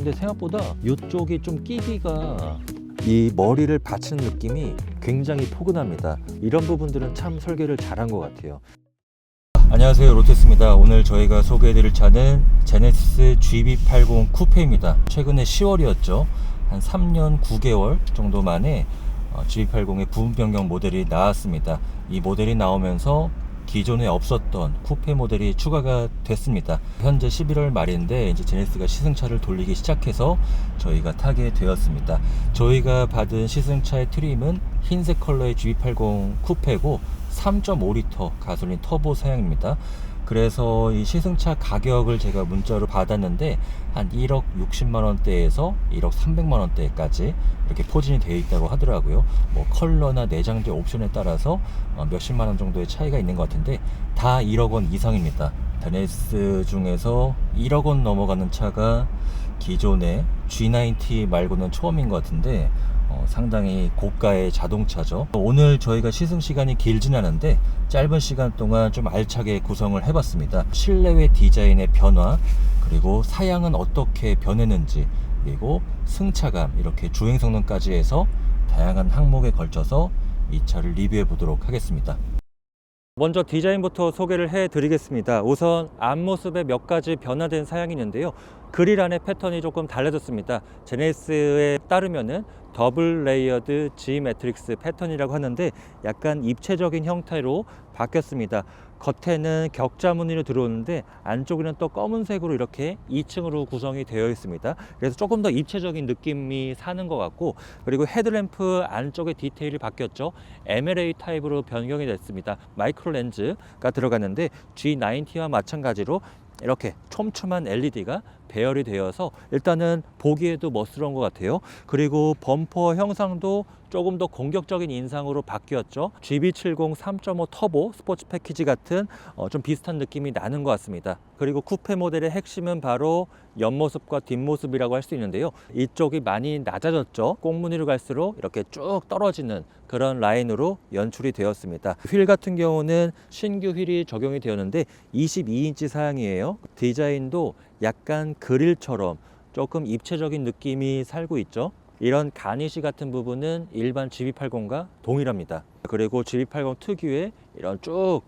근데 생각보다 이쪽이 좀 끼기가 이 머리를 받치는 느낌이 굉장히 포근합니다. 이런 부분들은 참 설계를 잘한 것 같아요. 안녕하세요, 로테스입니다. 오늘 저희가 소개해드릴 차는 제네시스 GB80 쿠페입니다. 최근에 10월이었죠. 한 3년 9개월 정도 만에 GB80의 부분 변경 모델이 나왔습니다. 이 모델이 나오면서 기존에 없었던 쿠페 모델이 추가가 됐습니다. 현재 11월 말인데 이제 제네시스가 시승차를 돌리기 시작해서 저희가 타게 되었습니다. 저희가 받은 시승차의 트림은 흰색 컬러의 GB80 쿠페고 3.5리터 가솔린 터보 사양입니다. 그래서 이 시승차 가격을 제가 문자로 받았는데 한 1억 60만원대에서 1억 300만원대까지 이렇게 포진이 되어 있다고 하더라고요. 뭐 컬러나 내장재 옵션에 따라서 몇십만원 정도의 차이가 있는 것 같은데 다 1억 원 이상입니다. 제네시스 중에서 1억 원 넘어가는 차가 기존의 G90 말고는 처음인 것 같은데 상당히 고가의 자동차죠. 오늘 저희가 시승 시간이 길진 않은데 짧은 시간 동안 좀 알차게 구성을 해봤습니다. 실내외 디자인의 변화, 그리고 사양은 어떻게 변했는지, 그리고 승차감, 이렇게 주행 성능까지 해서 다양한 항목에 걸쳐서 이 차를 리뷰해 보도록 하겠습니다. 먼저 디자인부터 소개를 해 드리겠습니다. 우선 앞모습에 몇 가지 변화된 사양이 있는데요. 그릴 안의 패턴이 조금 달라졌습니다. 제네시스에 따르면은 더블 레이어드 G 매트릭스 패턴이라고 하는데 약간 입체적인 형태로 바뀌었습니다. 겉에는 격자 무늬로 들어오는데 안쪽에는 또 검은색으로 이렇게 2층으로 구성이 되어 있습니다. 그래서 조금 더 입체적인 느낌이 사는 것 같고, 그리고 헤드램프 안쪽의 디테일이 바뀌었죠. MLA 타입으로 변경이 됐습니다. 마이크로 렌즈가 들어갔는데 G90와 마찬가지로 이렇게 촘촘한 LED가 배열이 되어서 일단은 보기에도 멋스러운 것 같아요. 그리고 범퍼 형상도 조금 더 공격적인 인상으로 바뀌었죠. GB70 3.5 터보 스포츠 패키지 같은 좀 비슷한 느낌이 나는 것 같습니다. 그리고 쿠페 모델의 핵심은 바로 옆모습과 뒷모습이라고 할 수 있는데요. 이쪽이 많이 낮아졌죠. 꽁무니로 갈수록 이렇게 쭉 떨어지는 그런 라인으로 연출이 되었습니다. 휠 같은 경우는 신규 휠이 적용이 되었는데 22인치 사양이에요. 디자인도 약간 그릴처럼 조금 입체적인 느낌이 살고 있죠. 이런 가니쉬 같은 부분은 일반 GB80과 동일합니다. 그리고 GB80 특유의 이런 쭉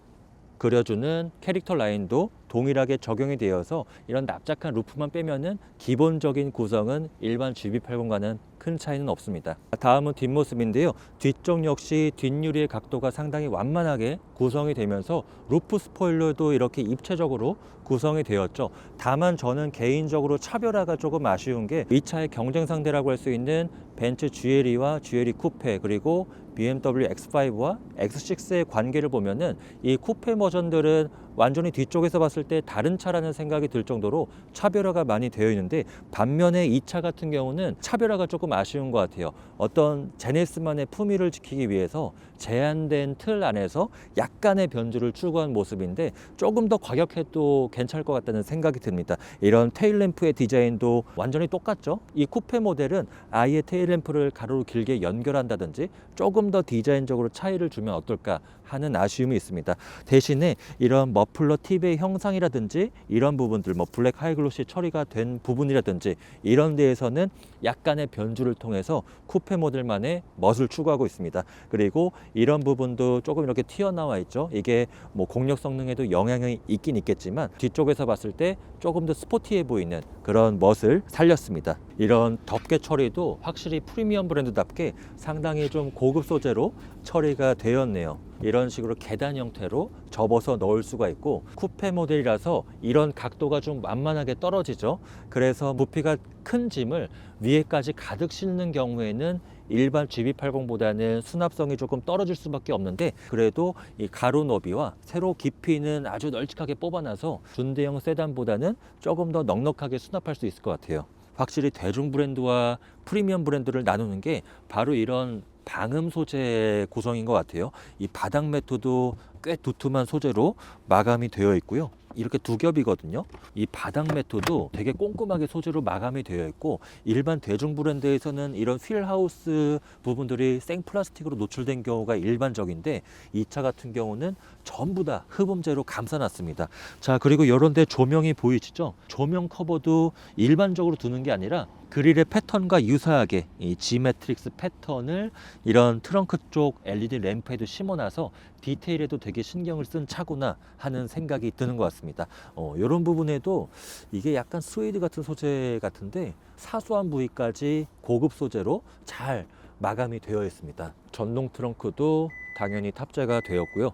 그려주는 캐릭터 라인도 동일하게 적용이 되어서 이런 납작한 루프만 빼면은 기본적인 구성은 일반 GB80과는 큰 차이는 없습니다. 다음은 뒷모습인데요. 뒤쪽 역시 뒷유리의 각도가 상당히 완만하게 구성이 되면서 루프 스포일러도 이렇게 입체적으로 구성이 되었죠. 다만 저는 개인적으로 차별화가 조금 아쉬운 게 이 차의 경쟁 상대라고 할 수 있는 벤츠 GLE와 GLE 쿠페, 그리고 BMW X5와 X6의 관계를 보면은 이 쿠페 버전들은 완전히 뒤쪽에서 봤을 때 다른 차라는 생각이 들 정도로 차별화가 많이 되어 있는데, 반면에 이 차 같은 경우는 차별화가 조금 아쉬운 것 같아요. 어떤 제네시스만의 품위를 지키기 위해서 제한된 틀 안에서 약간의 변주를 추구한 모습인데 조금 더 과격해도 괜찮을 것 같다는 생각이 듭니다. 이런 테일램프의 디자인도 완전히 똑같죠. 이 쿠페 모델은 아예 테일램프를 가로로 길게 연결한다든지 조금 더 디자인적으로 차이를 주면 어떨까 하는 아쉬움이 있습니다. 대신에 이런 머플러 팁의 형상이라든지 이런 부분들, 뭐 블랙 하이글로시 처리가 된 부분이라든지 이런 데에서는 약간의 변주를 통해서 쿠페 모델만의 멋을 추구하고 있습니다. 그리고 이런 부분도 조금 이렇게 튀어나와 있죠. 이게 뭐 공력 성능에도 영향이 있긴 있겠지만 뒤쪽에서 봤을 때 조금 더 스포티해 보이는 그런 멋을 살렸습니다. 이런 덮개 처리도 확실히 프리미엄 브랜드답게 상당히 좀 고급 소재로 처리가 되었네요. 이런 식으로 계단 형태로 접어서 넣을 수가 있고, 쿠페 모델이라서 이런 각도가 좀 만만하게 떨어지죠. 그래서 부피가 큰 짐을 위에까지 가득 싣는 경우에는 일반 GB80보다는 수납성이 조금 떨어질 수밖에 없는데, 그래도 이 가로 너비와 세로 깊이는 아주 널찍하게 뽑아놔서 준대형 세단보다는 조금 더 넉넉하게 수납할 수 있을 것 같아요. 확실히 대중 브랜드와 프리미엄 브랜드를 나누는 게 바로 이런 방음 소재 구성인 것 같아요. 이 바닥 매트도 꽤 두툼한 소재로 마감이 되어 있고요. 이렇게 두 겹이거든요. 이 바닥 매트도 되게 꼼꼼하게 소재로 마감이 되어 있고, 일반 대중 브랜드에서는 이런 휠하우스 부분들이 생 플라스틱으로 노출된 경우가 일반적인데, 이 차 같은 경우는 전부 다 흡음재로 감싸놨습니다. 자, 그리고 이런 데 조명이 보이시죠? 조명 커버도 일반적으로 두는 게 아니라 그릴의 패턴과 유사하게 이 G매트릭스 패턴을 이런 트렁크 쪽 LED 램프에도 심어놔서 디테일에도 되게 신경을 쓴 차구나 하는 생각이 드는 것 같습니다. 이런 부분에도 이게 약간 스웨이드 같은 소재 같은데 사소한 부위까지 고급 소재로 잘 마감이 되어 있습니다. 전동 트렁크도 당연히 탑재가 되었고요.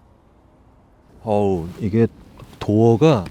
이게 도어가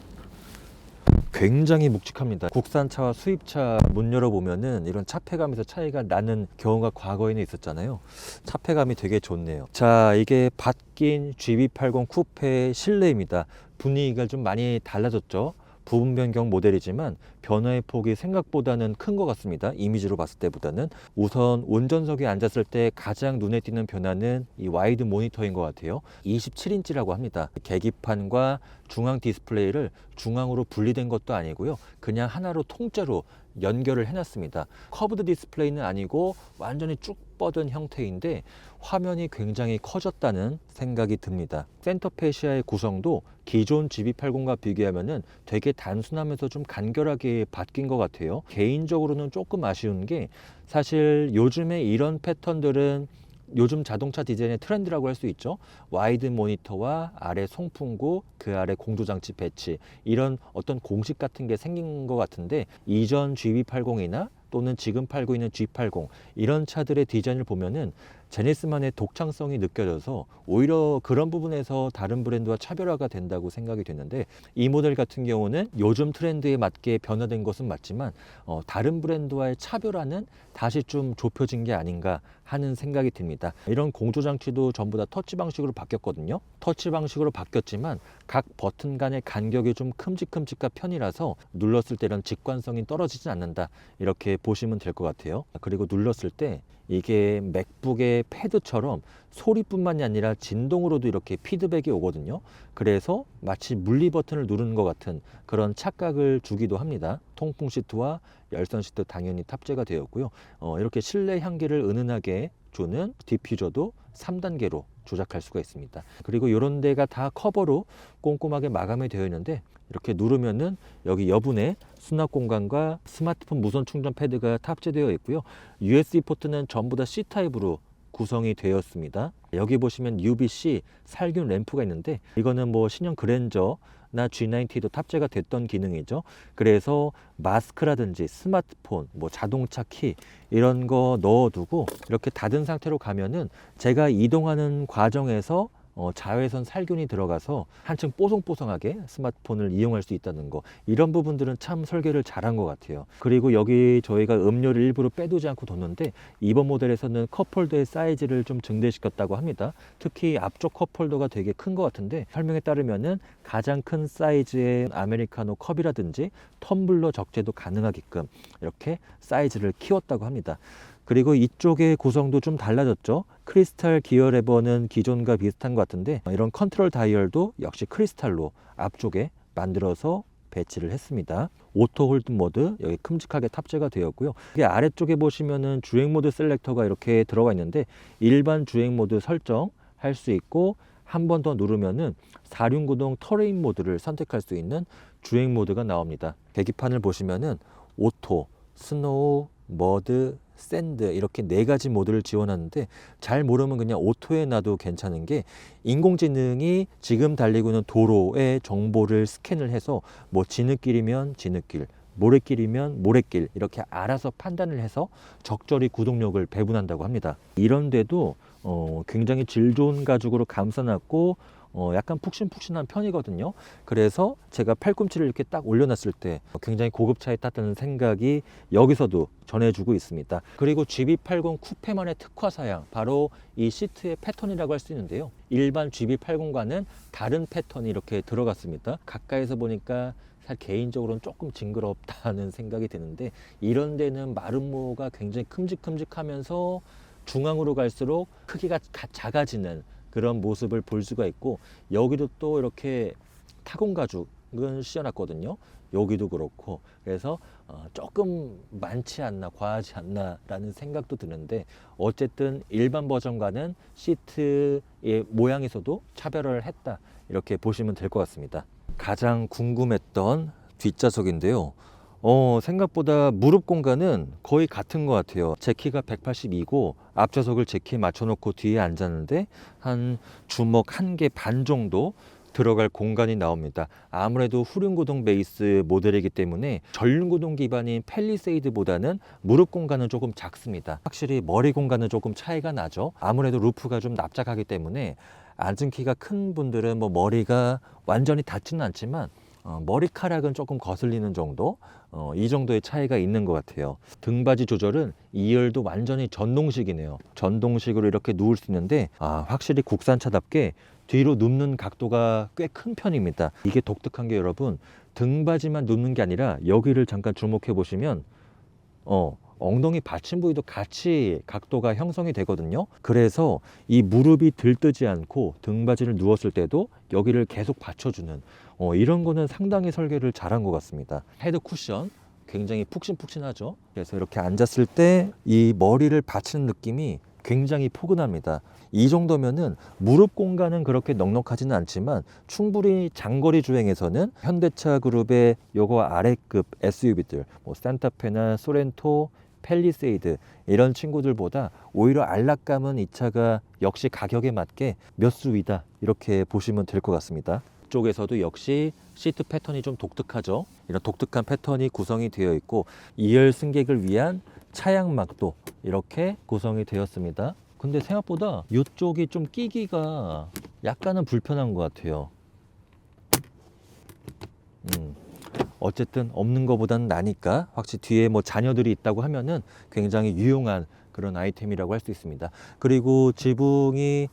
굉장히 묵직합니다. 국산차와 수입차 문 열어보면은 이런 차폐감에서 차이가 나는 경우가 과거에는 있었잖아요. 차폐감이 되게 좋네요. 자, 이게 바뀐 GB80 쿠페의 실내입니다. 분위기가 좀 많이 달라졌죠. 부분 변경 모델이지만 변화의 폭이 생각보다는 큰 것 같습니다. 이미지로 봤을 때보다는. 우선 운전석에 앉았을 때 가장 눈에 띄는 변화는 이 와이드 모니터인 것 같아요. 27인치라고 합니다. 계기판과 중앙 디스플레이를 중앙으로 분리된 것도 아니고요. 그냥 하나로 통째로 연결을 해놨습니다. 커브드 디스플레이는 아니고 완전히 쭉 뻗은 형태인데 화면이 굉장히 커졌다는 생각이 듭니다. 센터 페시아의 구성도 기존 GB80과 비교하면은 되게 단순하면서 좀 간결하게 바뀐 것 같아요. 개인적으로는 조금 아쉬운 게, 사실 요즘에 이런 패턴들은 요즘 자동차 디자인의 트렌드라고 할 수 있죠. 와이드 모니터와 아래 송풍구, 그 아래 공조장치 배치, 이런 어떤 공식 같은 게 생긴 것 같은데, 이전 GB80이나 또는 지금 팔고 있는 G80 이런 차들의 디자인을 보면은 제네시스만의 독창성이 느껴져서 오히려 그런 부분에서 다른 브랜드와 차별화가 된다고 생각이 됐는데, 이 모델 같은 경우는 요즘 트렌드에 맞게 변화된 것은 맞지만 다른 브랜드와의 차별화는 다시 좀 좁혀진 게 아닌가 하는 생각이 듭니다. 이런 공조장치도 전부 다 터치 방식으로 바뀌었거든요. 터치 방식으로 바뀌었지만 각 버튼 간의 간격이 좀 큼직큼직한 편이라서 눌렀을 때 이런 직관성이 떨어지진 않는다, 이렇게 보시면 될 것 같아요. 그리고 눌렀을 때 이게 맥북의 패드처럼 소리뿐만이 아니라 진동으로도 이렇게 피드백이 오거든요. 그래서 마치 물리 버튼을 누르는 것 같은 그런 착각을 주기도 합니다. 통풍 시트와 열선 시트 당연히 탑재가 되었고요. 이렇게 실내 향기를 은은하게 주는 디퓨저도 3단계로 조작할 수가 있습니다. 그리고 이런 데가 다 커버로 꼼꼼하게 마감이 되어 있는데, 이렇게 누르면은 여기 여분의 수납 공간과 스마트폰 무선 충전 패드가 탑재되어 있고요. USB 포트는 전부 다 C타입으로 구성이 되었습니다. 여기 보시면 UVC 살균 램프가 있는데, 이거는 뭐 신형 그랜저나 G90도 탑재가 됐던 기능이죠. 그래서 마스크라든지 스마트폰, 뭐 자동차 키 이런 거 넣어두고 이렇게 닫은 상태로 가면은 제가 이동하는 과정에서 자외선 살균이 들어가서 한층 뽀송뽀송하게 스마트폰을 이용할 수 있다는 거, 이런 부분들은 참 설계를 잘한 것 같아요. 그리고 여기 저희가 음료를 일부러 빼두지 않고 뒀는데, 이번 모델에서는 컵홀더의 사이즈를 좀 증대시켰다고 합니다. 특히 앞쪽 컵홀더가 되게 큰 것 같은데, 설명에 따르면은 가장 큰 사이즈의 아메리카노 컵이라든지 텀블러 적재도 가능하게끔 이렇게 사이즈를 키웠다고 합니다. 그리고 이쪽의 구성도 좀 달라졌죠. 크리스탈 기어 레버는 기존과 비슷한 것 같은데, 이런 컨트롤 다이얼도 역시 크리스탈로 앞쪽에 만들어서 배치를 했습니다. 오토 홀드 모드 여기 큼직하게 탑재가 되었고요. 이게 아래쪽에 보시면은 주행 모드 셀렉터가 이렇게 들어가 있는데, 일반 주행 모드 설정할 수 있고, 한 번 더 누르면은 4륜구동 터레인 모드를 선택할 수 있는 주행 모드가 나옵니다. 계기판을 보시면은 오토, 스노우, 머드, 샌드 이렇게 4가지 모드를 지원하는데, 잘 모르면 그냥 오토에 놔도 괜찮은 게, 인공지능이 지금 달리고 있는 도로의 정보를 스캔을 해서 뭐 진흙길이면 진흙길, 모래길이면 모래길 이렇게 알아서 판단을 해서 적절히 구동력을 배분한다고 합니다. 이런데도 굉장히 질 좋은 가죽으로 감싸놨고 약간 푹신푹신한 편이거든요. 그래서 제가 팔꿈치를 이렇게 딱 올려놨을 때 굉장히 고급차에 탔다는 생각이 여기서도 전해주고 있습니다. 그리고 GB80 쿠페만의 특화 사양, 바로 이 시트의 패턴이라고 할 수 있는데요. 일반 GB80과는 다른 패턴이 이렇게 들어갔습니다. 가까이서 보니까 사실 개인적으로는 조금 징그럽다는 생각이 드는데, 이런 데는 마름모가 굉장히 큼직큼직하면서 중앙으로 갈수록 크기가 작아지는 그런 모습을 볼 수가 있고, 여기도 또 이렇게 타공 가죽 은 씌워놨거든요. 여기도 그렇고. 그래서 조금 많지 않나, 과하지 않나 라는 생각도 드는데, 어쨌든 일반 버전과는 시트의 모양에서도 차별화를 했다, 이렇게 보시면 될 것 같습니다. 가장 궁금했던 뒷좌석인데요. 생각보다 무릎 공간은 거의 같은 것 같아요. 제 키가 182고 앞좌석을 제 키에 맞춰놓고 뒤에 앉았는데 한 주먹 1개 반 정도 들어갈 공간이 나옵니다. 아무래도 후륜구동 베이스 모델이기 때문에 전륜구동 기반인 팰리세이드보다는 무릎 공간은 조금 작습니다. 확실히 머리 공간은 조금 차이가 나죠. 아무래도 루프가 좀 납작하기 때문에 앉은 키가 큰 분들은 뭐 머리가 완전히 닿지는 않지만 머리카락은 조금 거슬리는 정도, 이 정도의 차이가 있는 것 같아요. 등받이 조절은 2열도 완전히 전동식이네요. 전동식으로 이렇게 누울 수 있는데 확실히 국산차답게 뒤로 눕는 각도가 꽤 큰 편입니다. 이게 독특한 게 여러분, 등받이만 눕는 게 아니라 여기를 잠깐 주목해 보시면 엉덩이 받침 부위도 같이 각도가 형성이 되거든요. 그래서 이 무릎이 들뜨지 않고 등받이를 누웠을 때도 여기를 계속 받쳐주는 이런 거는 상당히 설계를 잘한 것 같습니다. 헤드 쿠션 굉장히 푹신푹신하죠. 그래서 이렇게 앉았을 때 이 머리를 받치는 느낌이 굉장히 포근합니다. 이 정도면은 무릎 공간은 그렇게 넉넉하지는 않지만 충분히 장거리 주행에서는 현대차 그룹의 요거 아래급 SUV들, 뭐 산타페나 소렌토, 팰리세이드 이런 친구들보다 오히려 안락감은 이 차가 역시 가격에 맞게 몇 수 위다, 이렇게 보시면 될 것 같습니다. 쪽에서도 역시 시트 패턴이 좀 독특하죠. 이런 독특한 패턴이 구성이 되어 있고 2열 승객을 위한 차양막도 이렇게 구성이 되었습니다. 근데 생각보다 이쪽이 좀 끼기가 약간은 불편한 것 같아요. 어쨌든 없는 것보다는 나니까, 확실히 뒤에 뭐 자녀들이 있다고 하면은 굉장히 유용한 그런 아이템이라고 할 수 있습니다. 그리고 지붕이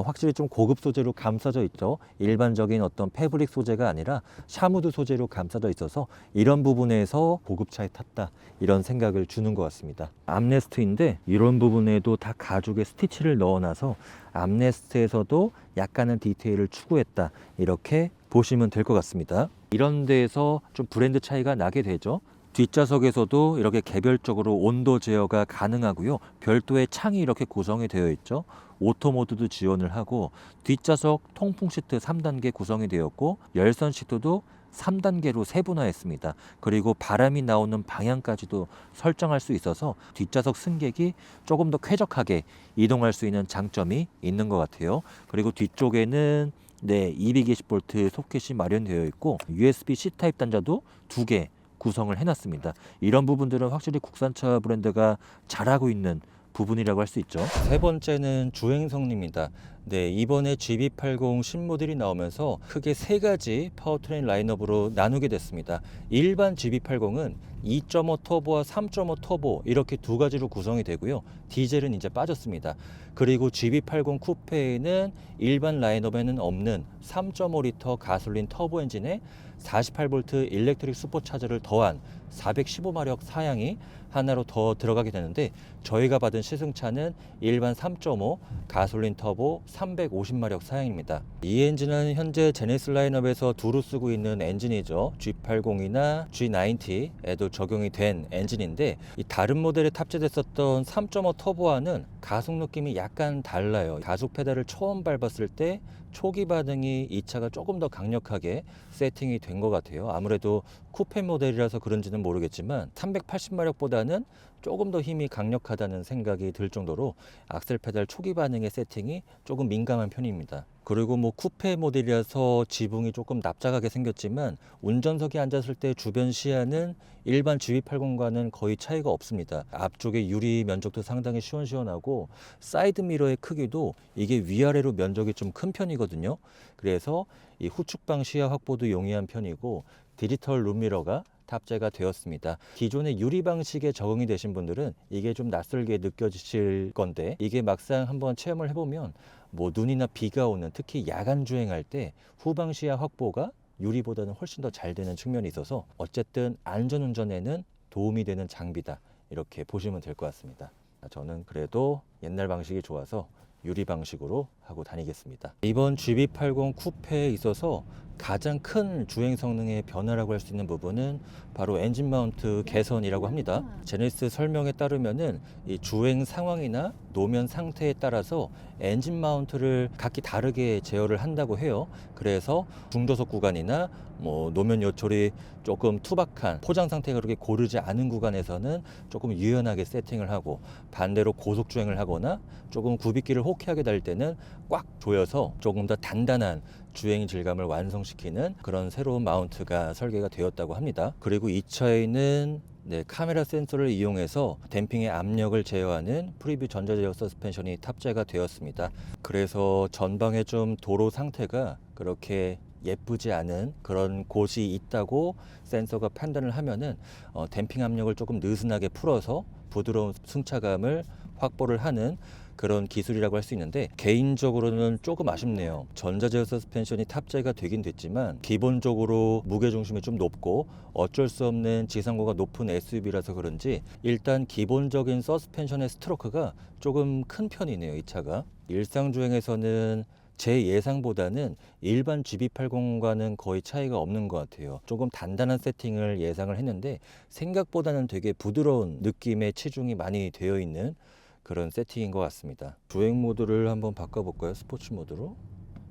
확실히 좀 고급 소재로 감싸져 있죠. 일반적인 어떤 패브릭 소재가 아니라 샤무드 소재로 감싸져 있어서 이런 부분에서 고급차에 탔다, 이런 생각을 주는 것 같습니다. 암레스트인데 이런 부분에도 다 가죽에 스티치를 넣어놔서 암레스트에서도 약간은 디테일을 추구했다, 이렇게 보시면 될 것 같습니다. 이런 데에서 좀 브랜드 차이가 나게 되죠. 뒷좌석에서도 이렇게 개별적으로 온도 제어가 가능하고요. 별도의 창이 이렇게 구성이 되어 있죠. 오토 모드도 지원을 하고, 뒷좌석 통풍 시트 3단계 구성이 되었고, 열선 시트도 3단계로 세분화했습니다. 그리고 바람이 나오는 방향까지도 설정할 수 있어서 뒷좌석 승객이 조금 더 쾌적하게 이동할 수 있는 장점이 있는 것 같아요. 그리고 뒤쪽에는 220V 소켓이 마련되어 있고 USB C 타입 단자도 2개 구성을 해놨습니다. 이런 부분들은 확실히 국산차 브랜드가 잘하고 있는 부분이라고 할 수 있죠. 세 번째는 주행성입니다. 이번에 GB80 신모델이 나오면서 크게 세 가지 파워트레인 라인업으로 나누게 됐습니다. 일반 GB80은 2.5 터보와 3.5 터보 이렇게 두 가지로 구성이 되고요. 디젤은 이제 빠졌습니다. 그리고 GB80 쿠페에는 일반 라인업에는 없는 3.5리터 가솔린 터보 엔진에 48V 일렉트릭 슈퍼차저를 더한 415마력 사양이 하나로 더 들어가게 되는데, 저희가 받은 시승차는 일반 3.5 가솔린 터보 350마력 사양입니다. 이 엔진은 현재 제네시스 라인업에서 두루 쓰고 있는 엔진이죠. G80이나 G90에도 적용이 된 엔진인데, 이 다른 모델에 탑재됐었던 3.5 터보와는 가속 느낌이 약간 달라요. 가속 페달을 처음 밟았을 때 초기 반응이 이 차가 조금 더 강력하게 세팅이 된 것 같아요. 아무래도 쿠페 모델이라서 그런지는 모르겠지만 380마력보다는 조금 더 힘이 강력하다는 생각이 들 정도로 악셀 페달 초기 반응의 세팅이 조금 민감한 편입니다. 그리고 뭐 쿠페 모델이라서 지붕이 조금 납작하게 생겼지만 운전석에 앉았을 때 주변 시야는 일반 GB80과는 거의 차이가 없습니다. 앞쪽에 유리 면적도 상당히 시원시원하고 사이드 미러의 크기도 이게 위아래로 면적이 좀 큰 편이거든요. 그래서 이 후측방 시야 확보도 용이한 편이고 디지털 룸미러가 탑재가 되었습니다. 기존의 유리 방식에 적응이 되신 분들은 이게 좀 낯설게 느껴지실 건데, 이게 막상 한번 체험을 해보면 뭐 눈이나 비가 오는, 특히 야간 주행할 때 후방 시야 확보가 유리보다는 훨씬 더 잘 되는 측면이 있어서 어쨌든 안전운전에는 도움이 되는 장비다, 이렇게 보시면 될 것 같습니다. 저는 그래도 옛날 방식이 좋아서 유리 방식으로 하고 다니겠습니다. 이번 GB80 쿠페에 있어서 가장 큰 주행 성능의 변화라고 할 수 있는 부분은 바로 엔진 마운트 개선이라고 합니다. 제네시스 설명에 따르면은 이 주행 상황이나 노면 상태에 따라서 엔진 마운트를 각기 다르게 제어를 한다고 해요. 그래서 중저속 구간이나 노면 요철이 조금 투박한 포장 상태가 그렇게 고르지 않은 구간에서는 조금 유연하게 세팅을 하고, 반대로 고속 주행을 하거나 조금 굽이기를 호쾌하게 달릴 때는 꽉 조여서 조금 더 단단한 주행 질감을 완성시키는 그런 새로운 마운트가 설계가 되었다고 합니다. 그리고 이 차에는 카메라 센서를 이용해서 댐핑의 압력을 제어하는 프리뷰 전자제어 서스펜션이 탑재가 되었습니다. 그래서 전방에 좀 도로 상태가 그렇게 예쁘지 않은 그런 곳이 있다고 센서가 판단을 하면은 댐핑 압력을 조금 느슨하게 풀어서 부드러운 승차감을 확보를 하는 그런 기술이라고 할 수 있는데, 개인적으로는 조금 아쉽네요. 전자제어 서스펜션이 탑재가 되긴 됐지만 기본적으로 무게중심이 좀 높고 어쩔 수 없는 지상고가 높은 SUV라서 그런지 일단 기본적인 서스펜션의 스트로크가 조금 큰 편이네요. 이 차가 일상주행에서는 제 예상보다는 일반 GB80과는 거의 차이가 없는 것 같아요. 조금 단단한 세팅을 예상을 했는데 생각보다는 되게 부드러운 느낌의 치중이 많이 되어 있는 그런 세팅인 것 같습니다. 주행 모드를 한번 바꿔볼까요? 스포츠 모드로.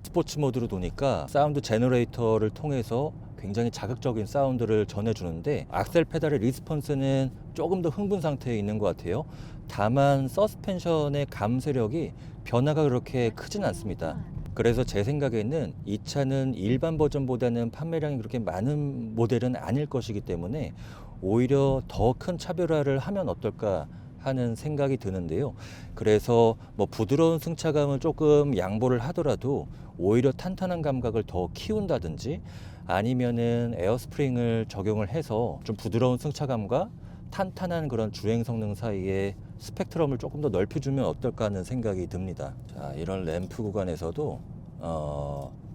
스포츠 모드로 도니까 사운드 제너레이터를 통해서 굉장히 자극적인 사운드를 전해주는데, 악셀 페달의 리스폰스는 조금 더 흥분 상태에 있는 것 같아요. 다만 서스펜션의 감쇄력이 변화가 그렇게 크진 않습니다. 그래서 제 생각에는 이 차는 일반 버전보다는 판매량이 그렇게 많은 모델은 아닐 것이기 때문에 오히려 더 큰 차별화를 하면 어떨까 하는 생각이 드는데요. 그래서 부드러운 승차감을 조금 양보를 하더라도 오히려 탄탄한 감각을 더 키운다든지, 아니면은 에어스프링을 적용을 해서 좀 부드러운 승차감과 탄탄한 그런 주행 성능 사이에 스펙트럼을 조금 더 넓혀주면 어떨까 하는 생각이 듭니다. 자, 이런 램프 구간에서도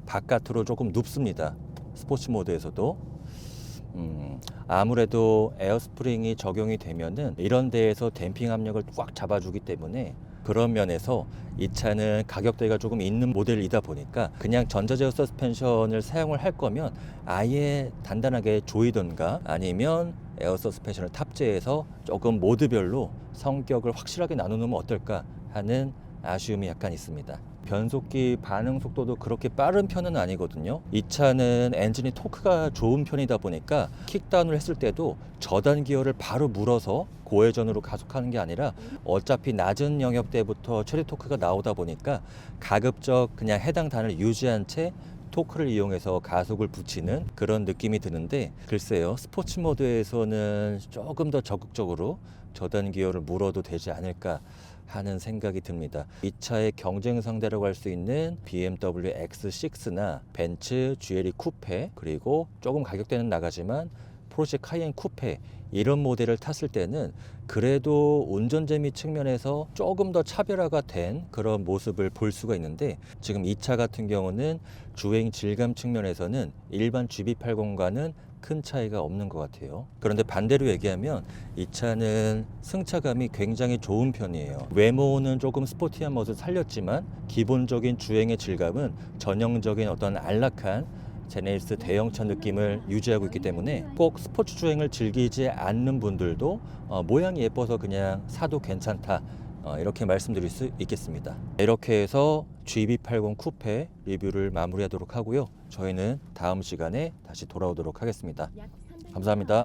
바깥으로 조금 눕습니다. 스포츠 모드에서도. 아무래도 에어스프링이 적용이 되면은 이런 데에서 댐핑 압력을 꽉 잡아주기 때문에, 그런 면에서 이 차는 가격대가 조금 있는 모델이다 보니까 그냥 전자제어 서스펜션을 사용을 할 거면 아예 단단하게 조이던가, 아니면 에어 서스펜션을 탑재해서 조금 모드별로 성격을 확실하게 나누면 어떨까 하는 아쉬움이 약간 있습니다. 변속기 반응 속도도 그렇게 빠른 편은 아니거든요. 이 차는 엔진이 토크가 좋은 편이다 보니까 킥다운을 했을 때도 저단 기어를 바로 물어서 고회전으로 가속하는 게 아니라 어차피 낮은 영역대부터 최대 토크가 나오다 보니까 가급적 그냥 해당 단을 유지한 채 토크를 이용해서 가속을 붙이는 그런 느낌이 드는데, 글쎄요, 스포츠 모드에서는 조금 더 적극적으로 저단 기어를 물어도 되지 않을까 하는 생각이 듭니다. 이 차의 경쟁 상대라고 할 수 있는 BMW X6나 벤츠 GLE 쿠페, 그리고 조금 가격대는 나가지만 포르쉐 카이엔 쿠페, 이런 모델을 탔을 때는 그래도 운전 재미 측면에서 조금 더 차별화가 된 그런 모습을 볼 수가 있는데, 지금 이 차 같은 경우는 주행 질감 측면에서는 일반 GB80과는 큰 차이가 없는 것 같아요. 그런데 반대로 얘기하면 이 차는 승차감이 굉장히 좋은 편이에요. 외모는 조금 스포티한 멋을 살렸지만 기본적인 주행의 질감은 전형적인 어떤 안락한 제네시스 대형차 느낌을 유지하고 있기 때문에 꼭 스포츠 주행을 즐기지 않는 분들도 모양이 예뻐서 그냥 사도 괜찮다, 이렇게 말씀드릴 수 있겠습니다. 이렇게 해서 GB80 쿠페 리뷰를 마무리하도록 하고요. 저희는 다음 시간에 다시 돌아오도록 하겠습니다. 감사합니다.